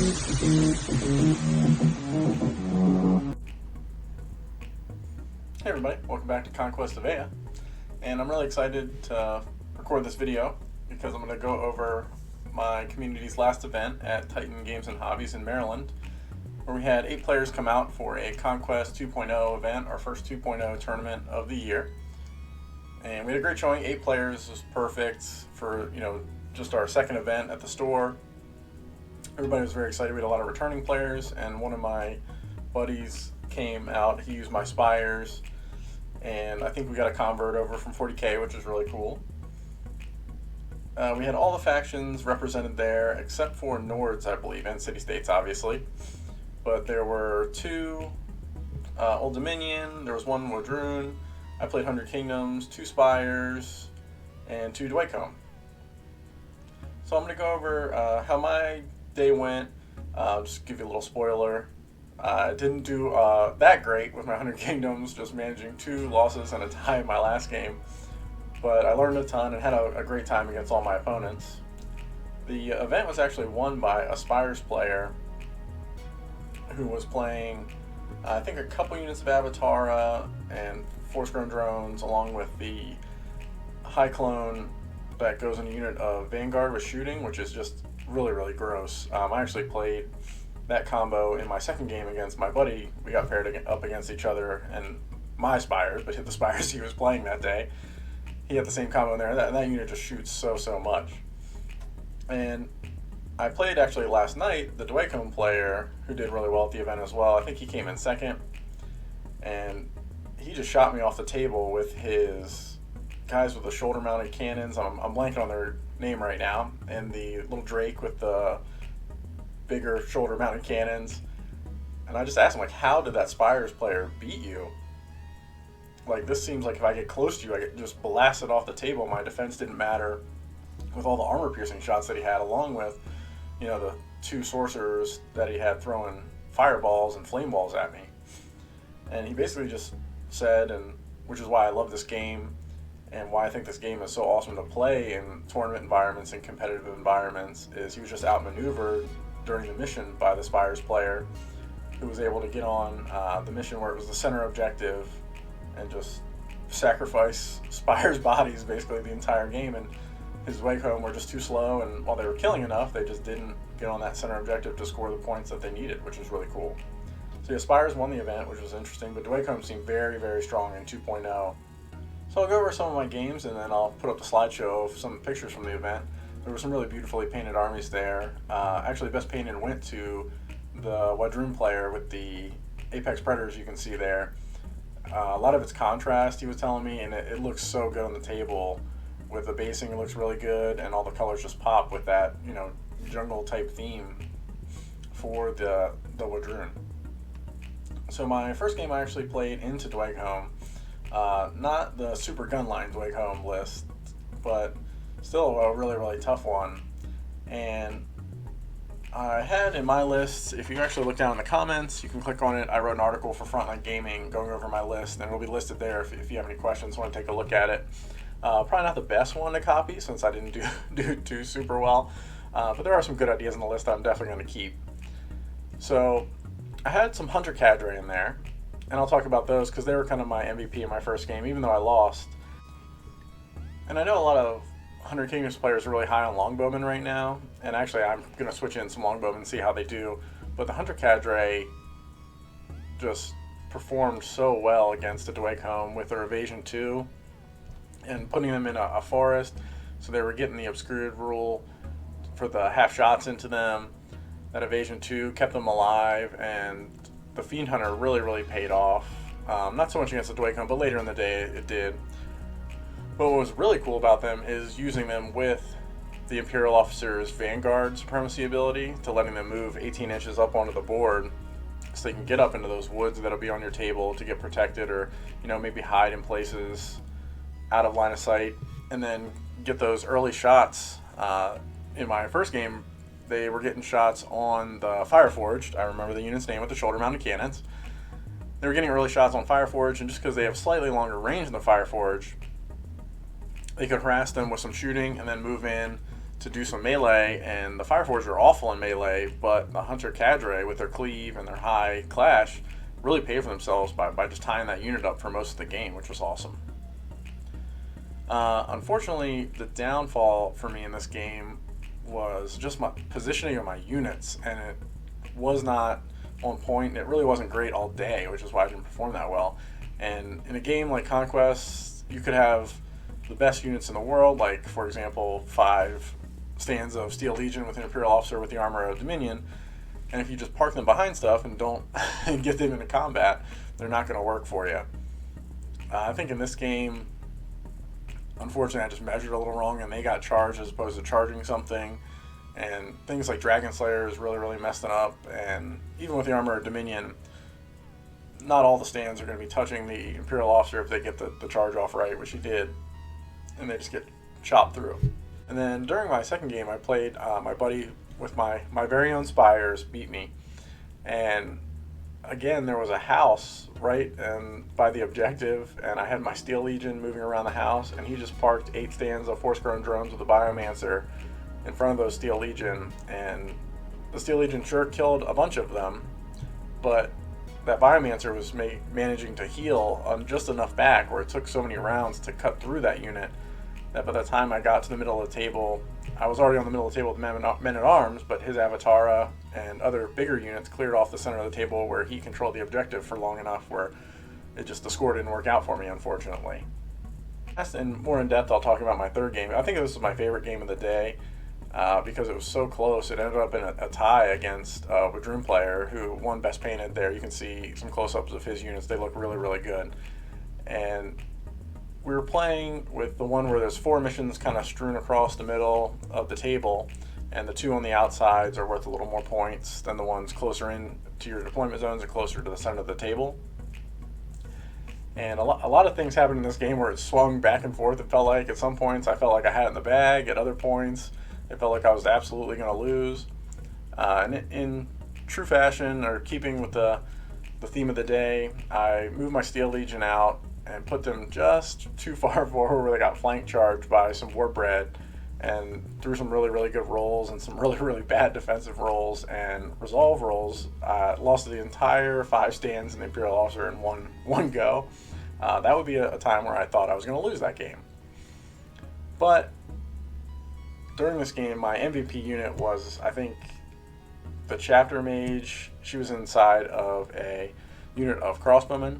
Hey everybody, welcome back to Conquest of Aya, and I'm really excited to record this video because I'm going to go over my community's last event at Titan Games and Hobbies in Maryland, where we had 8 players come out for a Conquest 2.0 event, our first 2.0 tournament of the year. And we had a great showing. 8 players was perfect for, just our second event at the store. Everybody was very excited. We had a lot of returning players, and one of my buddies came out. He used my Spires, and I think we got a convert over from 40k, which is really cool. We had all the factions represented there, except for Nords, I believe, and city-states, obviously. But there were 2 Old Dominion, there was 1 Wadroon, I played 100 Kingdoms, 2 Spires, and 2 Dwaycombe. So I'm going to go over how my day went. Just give you a little spoiler. I didn't do that great with my 100 Kingdoms, just managing 2 losses and a tie in my last game. But I learned a ton and had a great time against all my opponents. The event was actually won by a Spires player who was playing, I think, a couple units of Avatara and Force-Grown Drones, along with the High Clone that goes in a unit of Vanguard with shooting, which is just really, really gross. I actually played that combo in my second game against my buddy. We got paired up against each other, and my Spires, but hit the Spires he was playing that day. He had the same combo in there. That unit just shoots so much. And I played actually last night the Dwaycombe player, who did really well at the event as well. I think he came in second, and he just shot me off the table with his guys with the shoulder-mounted cannons. I'm blanking on their name right now, and the little Drake with the bigger shoulder-mounted cannons. And I just asked him, how did that Spires player beat you? This seems like if I get close to you, I get just blasted off the table. My defense didn't matter with all the armor-piercing shots that he had, along with, the 2 sorcerers that he had throwing fireballs and flame balls at me. And he basically just said, and which is why I love this game, and why I think this game is so awesome to play in tournament environments and competitive environments, is he was just outmaneuvered during the mission by the Spires player, who was able to get on the mission where it was the center objective and just sacrifice Spires bodies basically the entire game. And his Dwaycombe were just too slow, and while they were killing enough, they just didn't get on that center objective to score the points that they needed, which was really cool. So yeah, Spires won the event, which was interesting, but Dwaycombe seemed very, very strong in 2.0. So I'll go over some of my games, and then I'll put up the slideshow of some pictures from the event. There were some really beautifully painted armies there. Actually, the best painted went to the Wadroon player with the Apex Predators you can see there. A lot of it's contrast, he was telling me, and it looks so good on the table. With the basing, it looks really good, and all the colors just pop with that, jungle type theme for the Wadroon. So my first game I actually played into Dwaycombe, not the super gunline Dwaycombe list, but still a really, really tough one. And I had in my list, if you actually look down in the comments, you can click on it. I wrote an article for Frontline Gaming going over my list, and it'll be listed there if you have any questions, want to take a look at it. Probably not the best one to copy since I didn't do super well, but there are some good ideas on the list I'm definitely going to keep. So I had some Hunter Cadre in there, and I'll talk about those because they were kind of my MVP in my first game, even though I lost. And I know a lot of 100 Kingdoms players are really high on Longbowmen right now, and actually I'm going to switch in some Longbowmen and see how they do. But the Hunter Cadre just performed so well against the Dwaycombe with their Evasion 2 and putting them in a forest, so they were getting the Obscured rule for the half shots into them. That Evasion 2 kept them alive, and the Fiend Hunter really, really paid off. Not so much against the Dwaycombe, but later in the day it did. But what was really cool about them is using them with the Imperial Officer's Vanguard Supremacy ability to letting them move 18 inches up onto the board so they can get up into those woods that'll be on your table to get protected, or maybe hide in places out of line of sight, and then get those early shots. In my first game, they were getting shots on the Fireforged. I remember the unit's name with the shoulder-mounted cannons. They were getting early shots on Fireforged, and just because they have slightly longer range than the Fireforged, they could harass them with some shooting and then move in to do some melee, and the Fire Forged are awful in melee, but the Hunter Cadre, with their cleave and their high clash, really paid for themselves by just tying that unit up for most of the game, which was awesome. Unfortunately, the downfall for me in this game was just my positioning of my units, and it was not on point. It really wasn't great all day, which is why I didn't perform that well. And in a game like Conquest, you could have the best units in the world, like, for example, 5 stands of Steel Legion with an Imperial Officer with the armor of Dominion, and if you just park them behind stuff and don't get them into combat, they're not going to work for you. I think in this game, unfortunately, I just measured a little wrong, and they got charged as opposed to charging something. And things like Dragon Slayer is really messing up. And even with the armor of Dominion, not all the stands are going to be touching the Imperial Officer if they get the charge off right, which he did. And they just get chopped through. And then during my second game, I played my buddy with my very own Spires beat me. And again, there was a house right and by the objective, and I had my Steel Legion moving around the house, and he just parked 8 stands of Force-Grown Drones with a Biomancer in front of those Steel Legion, and the Steel Legion sure killed a bunch of them, but that Biomancer was managing to heal on just enough back where it took so many rounds to cut through that unit that by the time I got to the middle of the table, I was already on the middle of the table with men-at-arms, but his Avatara and other bigger units cleared off the center of the table where he controlled the objective for long enough where the score didn't work out for me, unfortunately. And more in depth, I'll talk about my third game. I think this was my favorite game of the day because it was so close. It ended up in a tie against a Wadroon player who won Best Painted there. You can see some close-ups of his units. They look really good. And we were playing with the one where there's 4 missions kind of strewn across the middle of the table, and the 2 on the outsides are worth a little more points than the ones closer in to your deployment zones and closer to the center of the table. And a lot of things happened in this game where it swung back and forth. It felt like at some points I felt like I had it in the bag. At other points, it felt like I was absolutely going to lose. And in true fashion, or keeping with the theme of the day, I moved my Steel Legion out and put them just too far forward where they got flank charged by some Warbred, and through some really good rolls and some really bad defensive rolls and resolve rolls, lost the entire 5 stands in the Imperial Officer in one go. That would be a time where I thought I was going to lose that game. But during this game, my MVP unit was, I think, the Chapter Mage. She was inside of a unit of crossbowmen,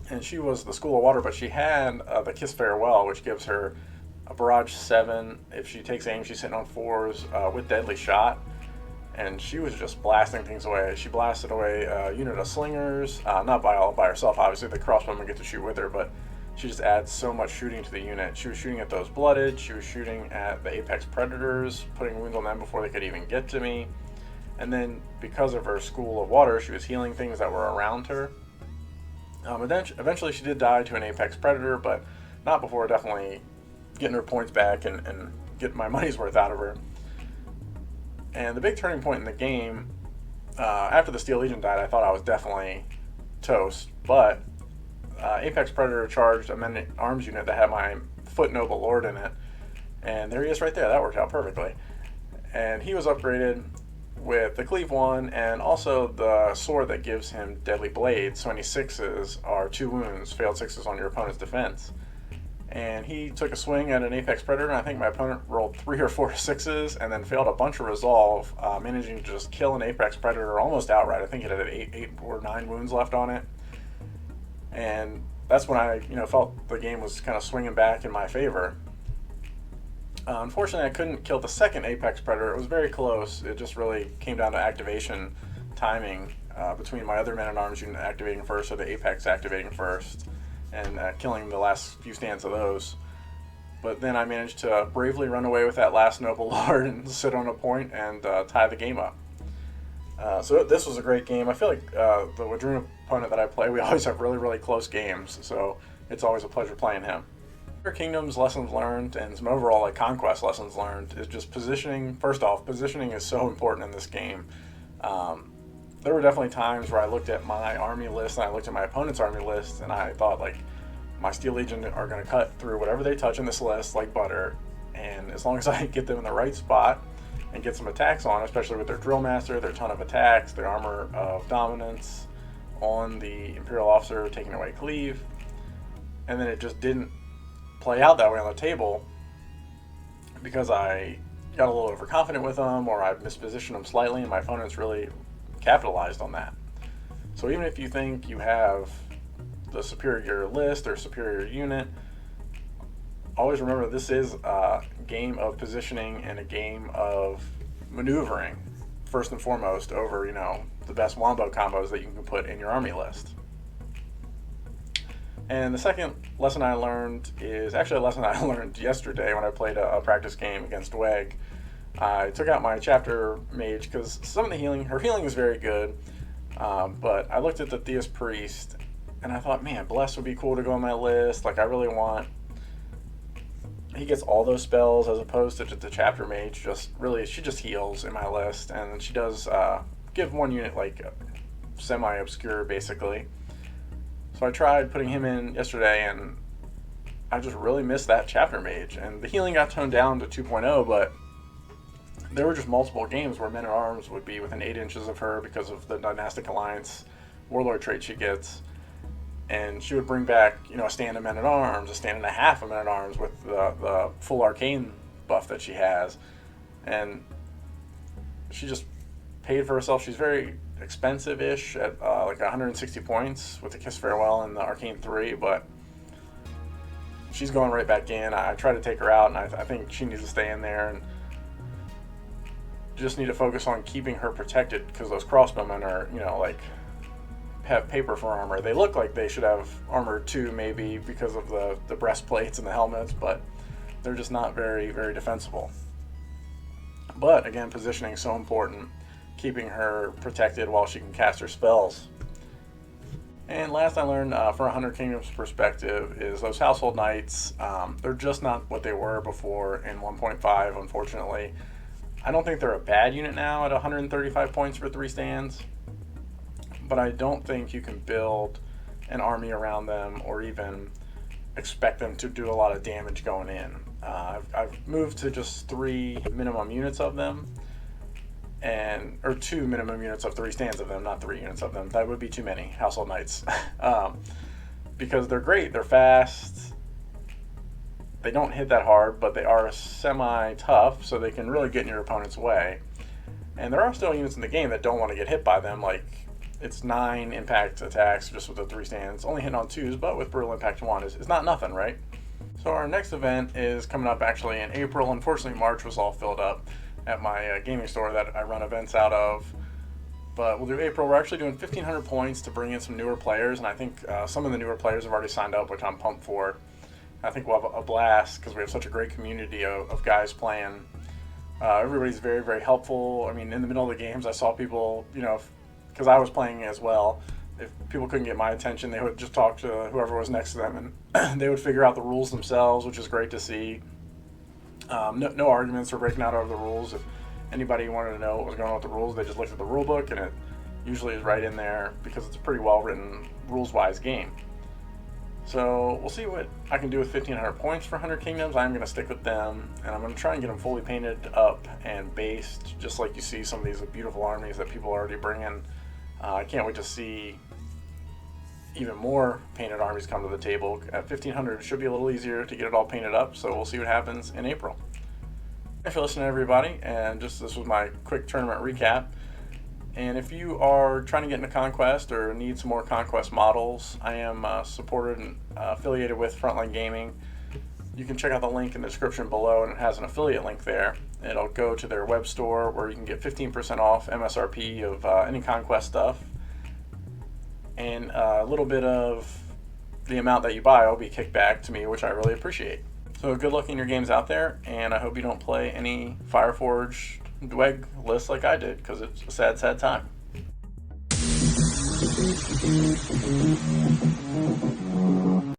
and she was the School of Water, but she had the Kiss Farewell, which gives her a Barrage 7. If she takes aim, she's hitting on 4s with Deadly Shot, and she was just blasting things away. She blasted away a unit of Slingers, not all by herself, obviously the crossbowmen get to shoot with her, but she just adds so much shooting to the unit. She was shooting at those Blooded, she was shooting at the Apex Predators, putting wounds on them before they could even get to me, and then because of her School of Water, she was healing things that were around her. Eventually she did die to an Apex Predator, but not before definitely getting her points back and getting my money's worth out of her. And the big turning point in the game, after the Steel Legion died, I thought I was definitely toast, but Apex Predator charged a Men-at-Arms unit that had my Foot Noble Lord in it, and there he is right there. That worked out perfectly. And he was upgraded with the Cleave 1 and also the sword that gives him Deadly Blade, so any 6s are 2 wounds, failed 6s on your opponent's defense. And he took a swing at an Apex Predator, and I think my opponent rolled 3 or 4 6s and then failed a bunch of resolve, managing to just kill an Apex Predator almost outright. I think it had 8 or 9 wounds left on it. And that's when I felt the game was kind of swinging back in my favor. Unfortunately, I couldn't kill the second Apex Predator. It was very close. It just really came down to activation timing between my other Men-at-Arms unit activating first or the Apex activating first, and killing the last few stands of those. But then I managed to bravely run away with that last Noble Lord and sit on a point and tie the game up. So this was a great game. I feel like the Wadroon opponent that I play, we always have really close games, so it's always a pleasure playing him. Kingdoms lessons learned and some overall Conquest lessons learned is just positioning. First off, positioning is so important in this game. There were definitely times where I looked at my army list and I looked at my opponent's army list and I thought, like, my Steel Legion are going to cut through whatever they touch in this list like butter, and as long as I get them in the right spot and get some attacks on, especially with their Drill Master, their ton of attacks, their Armor of Dominance on the Imperial Officer taking away Cleave, and then it just didn't play out that way on the table because I got a little overconfident with them, or I mispositioned them slightly, and my opponents really capitalized on that. So even if you think you have the superior list or superior unit, always remember this is a game of positioning and a game of maneuvering, first and foremost, over, you know, the best wombo combos that you can put in your army list. And the second lesson I learned is actually a lesson I learned yesterday when I played a practice game against Weg. I took out my chapter mage because some of the healing, her healing is very good, but I looked at the Theist Priest and I thought, man, Bless would be cool to go on my list. Like, I really want, he gets all those spells as opposed to just the chapter mage. Just really, she just heals in my list, and she does give one unit like semi-obscure basically. So I tried putting him in yesterday, and I just really missed that chapter mage, and the healing got toned down to 2.0, but there were just multiple games where Men-at-Arms would be within 8 inches of her because of the Dynastic Alliance Warlord trait she gets, and she would bring back, you know, a stand of Men-at-Arms, a stand and a half of Men-at-Arms with the full arcane buff that she has, and she just paid for herself. She's very expensive-ish at like 160 points with the Kiss Farewell and the Arcane 3, but she's going right back in. I try to take her out, and I think she needs to stay in there, and just need to focus on keeping her protected, because those crossbowmen are, you know, like, have paper for armor. They look like they should have armor too, maybe because of the breastplates and the helmets, but they're just not very, very defensible. But again, positioning is so important, keeping her protected while she can cast her spells. And last I learned from a 100 Kingdoms perspective is those Household Knights, they're just not what they were before in 1.5, unfortunately. I don't think they're a bad unit now at 135 points for 3 stands, but I don't think you can build an army around them or even expect them to do a lot of damage going in. I've moved to just 3 minimum units of them, or 2 minimum units of 3 stands of them, not 3 units of them. That would be too many Household Knights. Because they're great, they're fast, they don't hit that hard, but they are semi-tough, so they can really get in your opponent's way. And there are still units in the game that don't want to get hit by them, like it's 9 impact attacks just with the 3 stands, only hitting on 2s, but with Brutal Impact 1 is not nothing, right? So our next event is coming up actually in April. Unfortunately, March was all filled up at my gaming store that I run events out of. But we'll do April. We're actually doing 1,500 points to bring in some newer players, and I think some of the newer players have already signed up, which I'm pumped for. I think we'll have a blast because we have such a great community of guys playing. Everybody's very, very helpful. I mean, in the middle of the games, I saw people, you know, because I was playing as well, if people couldn't get my attention, they would just talk to whoever was next to them, and they would figure out the rules themselves, which is great to see. No arguments or breaking out over the rules. If anybody wanted to know what was going on with the rules, they just looked at the rule book, and it usually is right in there because it's a pretty well-written, rules-wise game. So we'll see what I can do with 1,500 points for 100 Kingdoms. I'm going to stick with them, and I'm going to try and get them fully painted up and based, just like you see some of these beautiful armies that people are already bringing. I can't wait to see even more painted armies come to the table. At 1,500, it should be a little easier to get it all painted up, so we'll see what happens in April. Thanks for listening, everybody, and this was my quick tournament recap. And if you are trying to get into Conquest or need some more Conquest models, I am supported and affiliated with Frontline Gaming. You can check out the link in the description below, and it has an affiliate link there. It'll go to their web store where you can get 15% off MSRP of any Conquest stuff. And a little bit of the amount that you buy will be kicked back to me, which I really appreciate. So good luck in your games out there, and I hope you don't play any Fireforged Dweg lists like I did, because it's a sad, sad time.